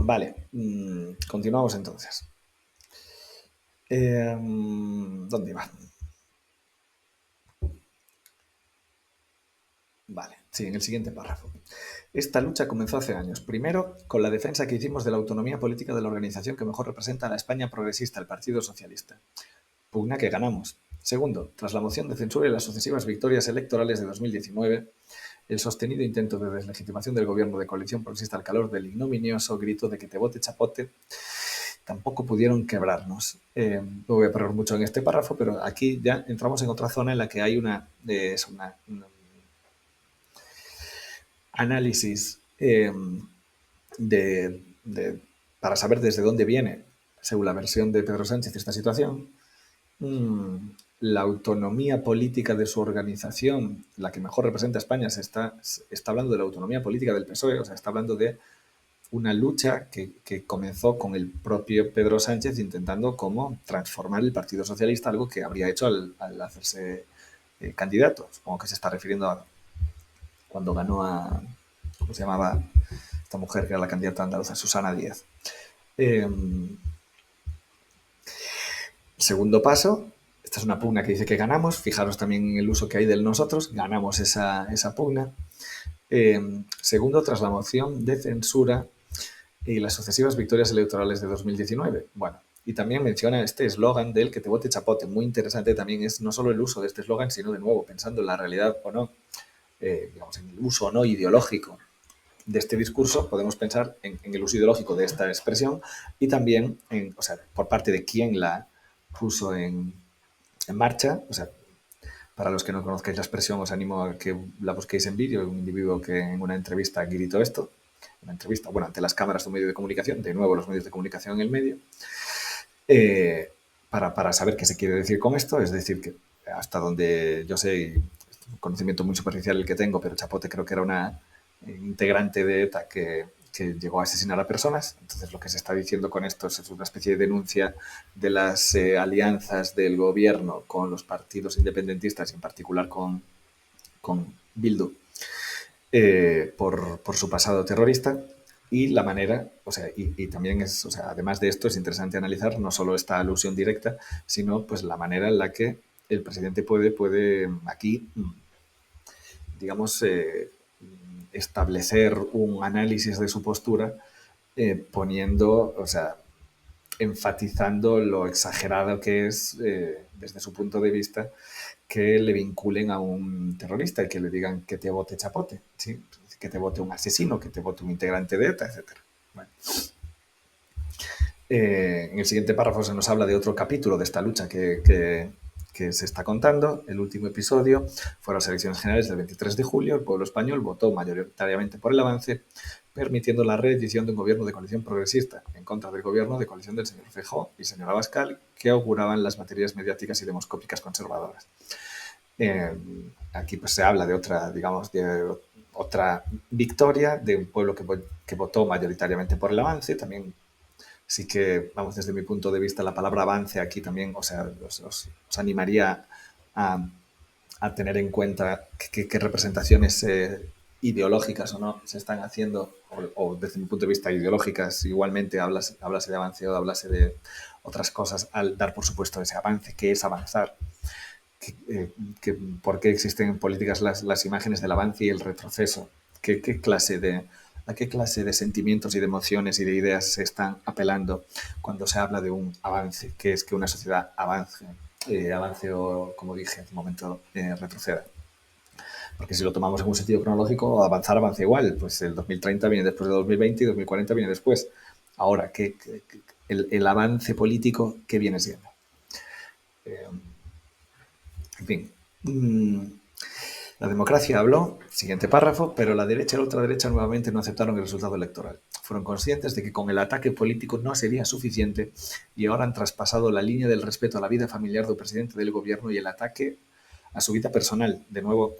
Vale, continuamos entonces. ¿Dónde iba? Vale, sí, en el siguiente párrafo. Esta lucha comenzó hace años. Primero, con la defensa que hicimos de la autonomía política de la organización que mejor representa a la España progresista, el Partido Socialista. Pugna que ganamos. Segundo, tras la moción de censura y las sucesivas victorias electorales de 2019, el sostenido intento de deslegitimación del gobierno de coalición progresista al calor del ignominioso grito de que te vote chapote, tampoco pudieron quebrarnos. No voy a parar mucho en este párrafo, pero aquí ya entramos en otra zona en la que hay un análisis para saber desde dónde viene, según la versión de Pedro Sánchez, esta situación. La autonomía política de su organización, la que mejor representa a España, está hablando de la autonomía política del PSOE, o sea, está hablando de una lucha que comenzó con el propio Pedro Sánchez intentando cómo transformar el Partido Socialista, algo que habría hecho al hacerse candidato. Supongo que se está refiriendo a cuando ganó a, ¿cómo se llamaba esta mujer que era la candidata andaluza? Susana Díaz. Segundo paso, esta es una pugna que dice que ganamos, fijaros también en el uso que hay del nosotros, ganamos esa pugna. Segundo, tras la moción de censura y las sucesivas victorias electorales de 2019. Bueno, y también menciona este eslogan del que te vote chapote. Muy interesante también es no solo el uso de este eslogan, sino de nuevo, pensando en la realidad o no, digamos, en el uso o no ideológico de este discurso, podemos pensar en el uso ideológico de esta expresión y también o sea, por parte de quién la puso en marcha. O sea, para los que no conozcáis la expresión, os animo a que la busquéis en vídeo. Un individuo que en una entrevista gritó esto, una entrevista, bueno, ante las cámaras de un medio de comunicación, de nuevo los medios de comunicación en el medio, para saber qué se quiere decir con esto. Es decir, que hasta donde yo sé, un conocimiento muy superficial el que tengo, pero Chapote creo que era una integrante de ETA que llegó a asesinar a personas. Entonces lo que se está diciendo con esto es una especie de denuncia de las alianzas del gobierno con los partidos independentistas, y en particular con Bildu, por su pasado terrorista. Y la manera, o sea, y también es, o sea, además de esto es interesante analizar no solo esta alusión directa, sino pues la manera en la que el presidente puede aquí, digamos, establecer un análisis de su postura, poniendo, o sea, enfatizando lo exagerado que es, desde su punto de vista, que le vinculen a un terrorista y que le digan que te vote chapote, ¿sí? Que te vote un asesino, que te vote un integrante de ETA, etc. Bueno. En el siguiente párrafo se nos habla de otro capítulo de esta lucha que se está contando. El último episodio fueron las elecciones generales del 23 de julio. El pueblo español votó mayoritariamente por el avance, permitiendo la reedición de un gobierno de coalición progresista en contra del gobierno de coalición del señor Feijóo y señor Abascal, que auguraban las baterías mediáticas y demoscópicas conservadoras. Aquí pues se habla de otra, digamos, de otra victoria de un pueblo que votó mayoritariamente por el avance. También sí que, vamos, desde mi punto de vista, la palabra avance aquí también, o sea, os animaría a tener en cuenta qué representaciones ideológicas o no se están haciendo, o desde mi punto de vista ideológicas, igualmente hablase de avance o hablase de otras cosas, al dar por supuesto ese avance, que es avanzar. ¿Por qué existen en políticas las imágenes del avance y el retroceso? ¿A qué clase de sentimientos y de emociones y de ideas se están apelando cuando se habla de un avance? Que es que una sociedad avance o, como dije hace un momento, retroceda. Porque si lo tomamos en un sentido cronológico, avanza igual. Pues el 2030 viene después de 2020 y 2040 viene después. Ahora, el avance político, ¿qué viene siendo? En fin. La democracia habló, siguiente párrafo, pero la derecha y la ultraderecha nuevamente no aceptaron el resultado electoral. Fueron conscientes de que con el ataque político no sería suficiente y ahora han traspasado la línea del respeto a la vida familiar del presidente del gobierno y el ataque a su vida personal. De nuevo,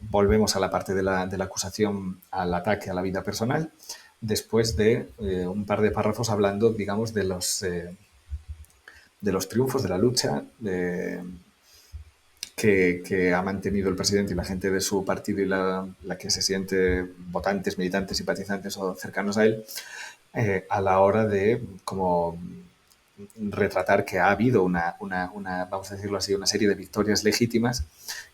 volvemos a la parte de la acusación al ataque a la vida personal, después de un par de párrafos hablando, digamos, de los triunfos de la lucha, que ha mantenido el presidente y la gente de su partido y la que se siente votantes, militantes, simpatizantes o cercanos a él, a la hora de como retratar que ha habido vamos a decirlo así, una serie de victorias legítimas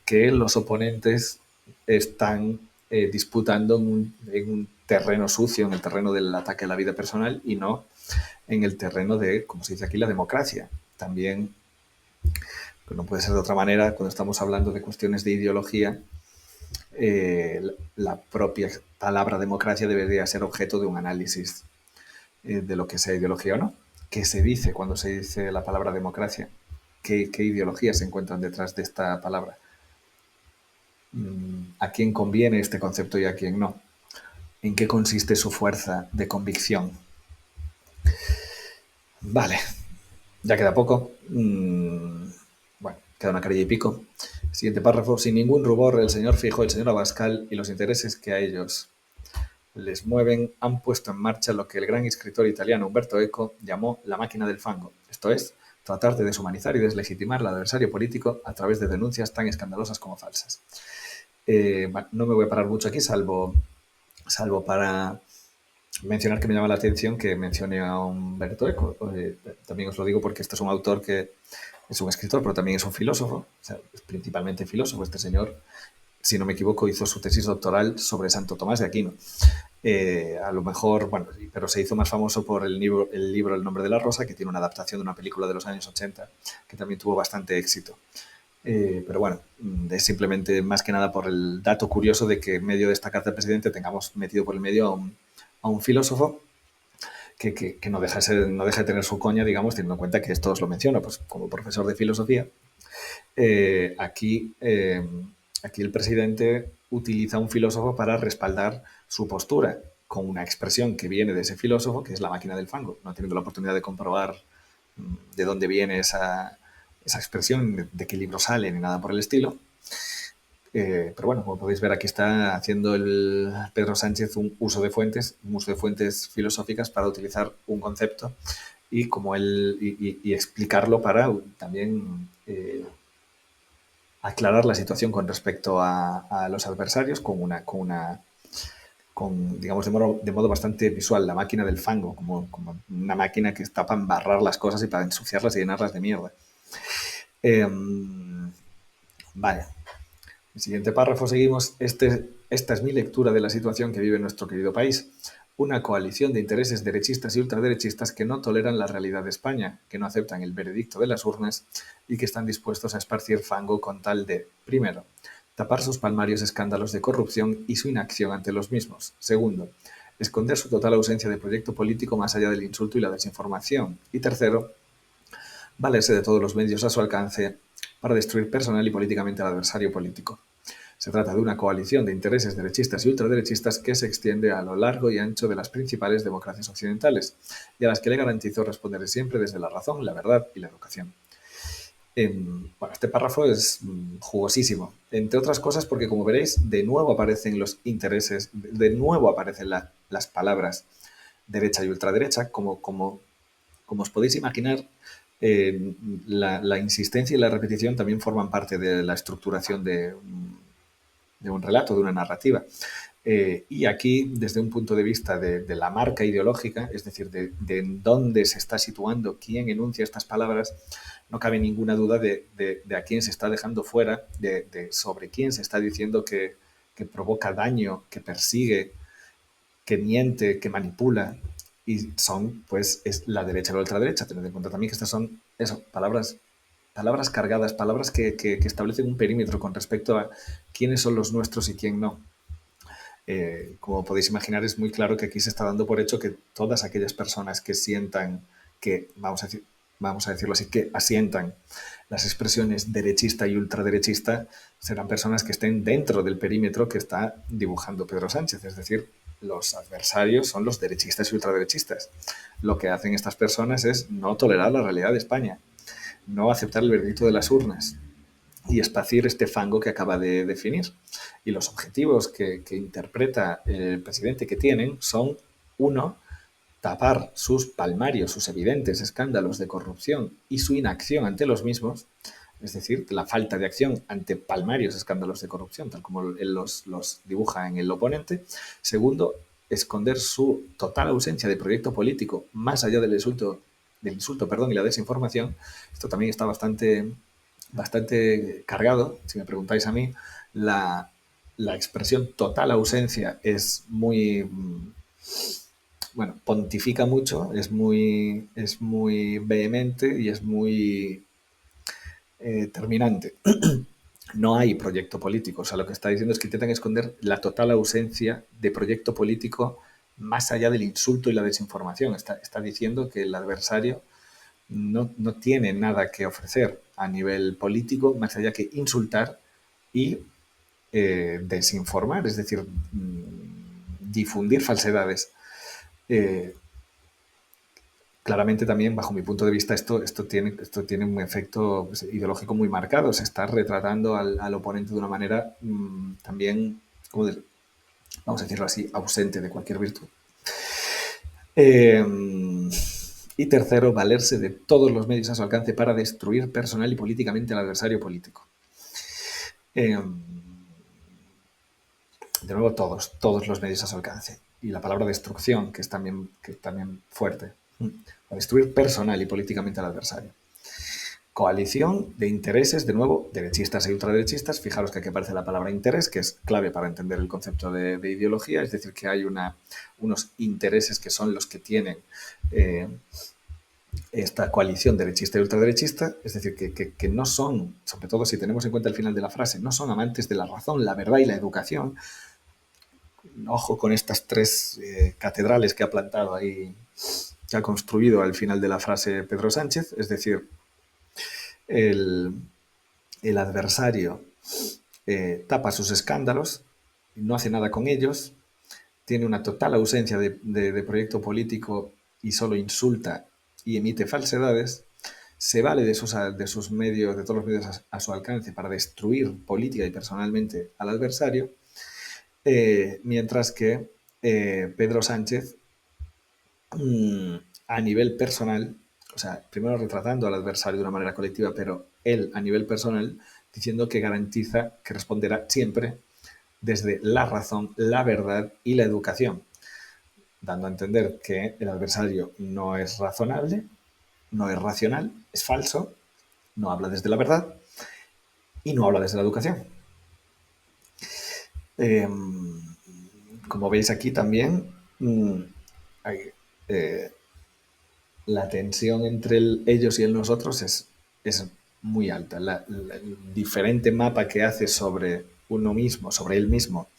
que los oponentes están disputando en un terreno sucio, en el terreno del ataque a la vida personal y no en el terreno de, como se dice aquí, la democracia. También, pues no puede ser de otra manera, cuando estamos hablando de cuestiones de ideología, la propia palabra democracia debería ser objeto de un análisis de lo que sea ideología o no. ¿Qué se dice cuando se dice la palabra democracia? ¿Qué ideologías se encuentran detrás de esta palabra? ¿A quién conviene este concepto y a quién no? ¿En qué consiste su fuerza de convicción? Vale, ya queda poco. Bueno, queda una carilla y pico. Siguiente párrafo. Sin ningún rubor, el señor Feijóo, el señor Abascal y los intereses que a ellos les mueven han puesto en marcha lo que el gran escritor italiano Umberto Eco llamó la máquina del fango. Esto es, tratar de deshumanizar y deslegitimar al adversario político a través de denuncias tan escandalosas como falsas. No me voy a parar mucho aquí, salvo para mencionar que me llama la atención que mencione a Umberto Eco. También os lo digo porque este es un autor que es un escritor, pero también es un filósofo, o sea, es principalmente filósofo. Este señor, si no me equivoco, hizo su tesis doctoral sobre Santo Tomás de Aquino. A lo mejor, bueno, pero se hizo más famoso por el libro El nombre de la rosa, que tiene una adaptación de una película de los años 80, que también tuvo bastante éxito. Pero bueno, es simplemente más que nada por el dato curioso de que en medio de esta carta del presidente tengamos metido por el medio a un filósofo que no deja de tener su coña, digamos, teniendo en cuenta que esto os lo menciono, pues como profesor de filosofía. eh, aquí, eh, Aquí el presidente utiliza a un filósofo para respaldar su postura con una expresión que viene de ese filósofo, que es la máquina del fango. No he tenido la oportunidad de comprobar de dónde viene esa expresión, de qué libro sale, ni nada por el estilo. Pero bueno, como podéis ver, aquí está haciendo el Pedro Sánchez un uso de fuentes filosóficas para utilizar un concepto y como y explicarlo para también aclarar la situación con respecto a los adversarios digamos, de modo bastante visual, la máquina del fango, como una máquina que está para embarrar las cosas y para ensuciarlas y llenarlas de mierda. Eh, vale. El siguiente párrafo seguimos. Esta es mi lectura de la situación que vive nuestro querido país. Una coalición de intereses derechistas y ultraderechistas que no toleran la realidad de España, que no aceptan el veredicto de las urnas y que están dispuestos a esparcir fango con tal de, primero, tapar sus palmarios escándalos de corrupción y su inacción ante los mismos. Segundo, esconder su total ausencia de proyecto político más allá del insulto y la desinformación. Y tercero, valerse de todos los medios a su alcance para destruir personal y políticamente al adversario político. Se trata de una coalición de intereses derechistas y ultraderechistas que se extiende a lo largo y ancho de las principales democracias occidentales y a las que le garantizo responder siempre desde la razón, la verdad y la educación. Bueno, este párrafo es jugosísimo, entre otras cosas porque, como veréis, de nuevo aparecen los intereses, de nuevo aparecen las palabras derecha y ultraderecha, como os podéis imaginar. La insistencia y la repetición también forman parte de la estructuración de un relato, de una narrativa. Y aquí, desde un punto de vista de la marca ideológica, es decir, de en dónde se está situando, quién enuncia estas palabras, no cabe ninguna duda de a quién se está dejando fuera, sobre quién se está diciendo que provoca daño, que persigue, que miente, que manipula. Y son, pues, es la derecha o la ultraderecha. Tened en cuenta también que estas son, eso, palabras cargadas, palabras que establecen un perímetro con respecto a quiénes son los nuestros y quién no. Como podéis imaginar, es muy claro que aquí se está dando por hecho que todas aquellas personas que sientan, que, vamos a decirlo así, que asientan las expresiones derechista y ultraderechista, serán personas que estén dentro del perímetro que está dibujando Pedro Sánchez. Es decir, los adversarios son los derechistas y ultraderechistas. Lo que hacen estas personas es no tolerar la realidad de España, no aceptar el veredicto de las urnas y esparcir este fango que acaba de definir. Y los objetivos que interpreta el presidente que tienen son, uno, tapar sus palmarios, sus evidentes escándalos de corrupción y su inacción ante los mismos, es decir, la falta de acción ante palmarios escándalos de corrupción, tal como él los dibuja en el oponente. Segundo, esconder su total ausencia de proyecto político más allá del insulto, y la desinformación. Esto también está bastante cargado, si me preguntáis a mí. La expresión total ausencia es muy, bueno, pontifica mucho, es muy vehemente y es muy terminante. No hay proyecto político. O sea, lo que está diciendo es que intentan esconder la total ausencia de proyecto político más allá del insulto y la desinformación. Está diciendo que el adversario no tiene nada que ofrecer a nivel político más allá que insultar y desinformar, es decir, difundir falsedades. Claramente también, bajo mi punto de vista, esto tiene un efecto pues, ideológico muy marcado. Se está retratando al oponente de una manera también, vamos a decirlo así, ausente de cualquier virtud. Y tercero, valerse de todos los medios a su alcance para destruir personal y políticamente al adversario político. De nuevo, todos los medios a su alcance. Y la palabra destrucción, que es también fuerte. Para destruir personal y políticamente al adversario. Coalición de intereses, de nuevo, derechistas e ultraderechistas. Fijaros que aquí aparece la palabra interés, que es clave para entender el concepto de ideología, es decir, que hay unos intereses que son los que tienen esta coalición derechista y ultraderechista, es decir, que no son, sobre todo si tenemos en cuenta el final de la frase, no son amantes de la razón, la verdad y la educación. Ojo con estas tres catedrales que ha plantado ahí, que ha construido al final de la frase Pedro Sánchez, es decir, el adversario tapa sus escándalos, no hace nada con ellos, tiene una total ausencia de proyecto político y solo insulta y emite falsedades, se vale de sus medios, de todos los medios a su alcance para destruir política y personalmente al adversario, mientras que Pedro Sánchez, a nivel personal, o sea, primero retratando al adversario de una manera colectiva, pero él a nivel personal diciendo que garantiza que responderá siempre desde la razón, la verdad y la educación, dando a entender que el adversario no es razonable, no es racional, es falso, no habla desde la verdad y no habla desde la educación. Como veis aquí también, hay, la tensión entre ellos y el nosotros es muy alta. El diferente mapa que hace sobre uno mismo, sobre él mismo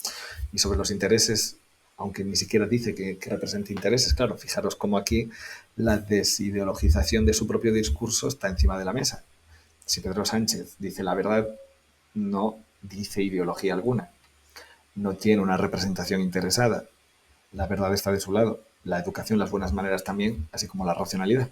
y sobre los intereses, aunque ni siquiera dice que represente intereses, claro, fijaros cómo aquí la desideologización de su propio discurso está encima de la mesa. Si Pedro Sánchez dice la verdad, no dice ideología alguna, no tiene una representación interesada, la verdad está de su lado, la educación, las buenas maneras también, así como la racionalidad.